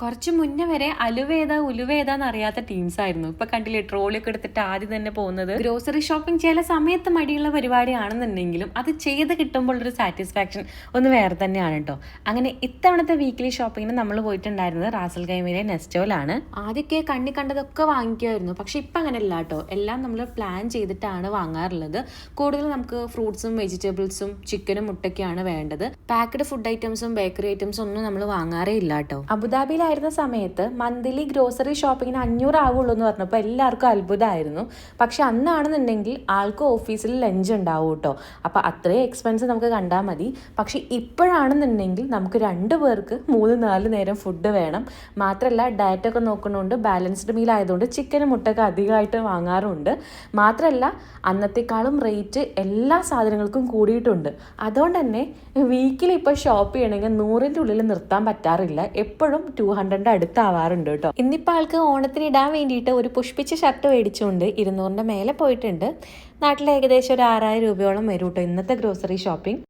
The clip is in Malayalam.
കുറച്ച് മുന്നേ വരെ അലുവ ഏതാ ഉലുവ ഏതാന്ന് അറിയാത്ത ടീംസ് ആയിരുന്നു. ഇപ്പൊ കണ്ടില്ലേ ട്രോളിയൊക്കെ എടുത്തിട്ട് ആദ്യം തന്നെ പോകുന്നത്. ഗ്രോസറി ഷോപ്പിംഗ് ചില സമയത്ത് മടിയുള്ള പരിപാടിയാണെന്നുണ്ടെങ്കിലും അത് ചെയ്ത് കിട്ടുമ്പോൾ ഒരു സാറ്റിസ്ഫാക്ഷൻ ഒന്ന് വേറെ തന്നെയാണ് കേട്ടോ. അങ്ങനെ ഇത്തവണത്തെ വീക്ക്ലി ഷോപ്പിങ്ങിന് നമ്മൾ പോയിട്ടുണ്ടായിരുന്നത് റാസൽ ഖൈമയിലെ നെസ്റ്റോയിലാണ്. ആദ്യമൊക്കെ കണ്ണി കണ്ടതൊക്കെ വാങ്ങിക്കുമായിരുന്നു, പക്ഷെ ഇപ്പം അങ്ങനെയല്ല കേട്ടോ. എല്ലാം നമ്മൾ പ്ലാൻ ചെയ്തിട്ടാണ് വാങ്ങാറുള്ളത്. കൂടുതൽ നമുക്ക് ഫ്രൂട്ട്സും വെജിറ്റബിൾസും ചിക്കനും മുട്ടയ്ക്കാണ് വേണ്ടത്. പാക്ക്ഡ് ഫുഡ് ഐറ്റംസും ബേക്കറി ഐറ്റംസും ഒന്നും നമ്മൾ വാങ്ങാറേ ഇല്ല കേട്ടോ. അബുദാബിയിൽ ആയിരുന്ന സമയത്ത് മന്ത്ലി ഗ്രോസറി ഷോപ്പിങ്ങിന് 500 ആവുള്ളൂ എന്ന് പറഞ്ഞപ്പോൾ എല്ലാവർക്കും അത്ഭുതമായിരുന്നു. പക്ഷെ അന്നാണെന്നുണ്ടെങ്കിൽ ആൾക്ക് ഓഫീസിൽ ലഞ്ച് ഉണ്ടാവും കേട്ടോ. അപ്പോൾ അത്രയും എക്സ്പെൻസ് നമുക്ക് കണ്ടാൽ മതി. പക്ഷെ ഇപ്പോഴാണെന്നുണ്ടെങ്കിൽ നമുക്ക് 2 പേർക്ക് 3-4 നേരം ഫുഡ് വേണം. മാത്രമല്ല ഡയറ്റൊക്കെ നോക്കുന്നതുകൊണ്ട് ബാലൻസ്ഡ് മീൽ ആയതുകൊണ്ട് ചിക്കനും മുട്ടൊക്കെ അധികമായിട്ട് വാങ്ങാറുണ്ട്. മാത്രമല്ല അന്നത്തെക്കാളും റേറ്റ് എല്ലാ സാധനങ്ങൾക്കും കൂടിയിട്ടുണ്ട്. അതുകൊണ്ട് തന്നെ വീക്കിൽ ഇപ്പോൾ ഷോപ്പ് ചെയ്യണമെങ്കിൽ 100-ൻ്റെ ഉള്ളിൽ നിർത്താൻ പറ്റാറില്ല. എപ്പോഴും 200-ൻ്റെ അടുത്താവാറുണ്ട് കേട്ടോ. ഇന്നിപ്പോൾ ആൾക്ക് ഓണത്തിന് ഇടാൻ വേണ്ടിയിട്ട് ഒരു പുഷ്പിച്ച ഷർട്ട് മേടിച്ചുകൊണ്ട് 200-ൻ്റെ മേലെ പോയിട്ടുണ്ട്. നാട്ടിൽ ഏകദേശം ഒരു 6000 രൂപയോളം വരും കേട്ടോ ഇന്നത്തെ ഗ്രോസറി ഷോപ്പിംഗ്.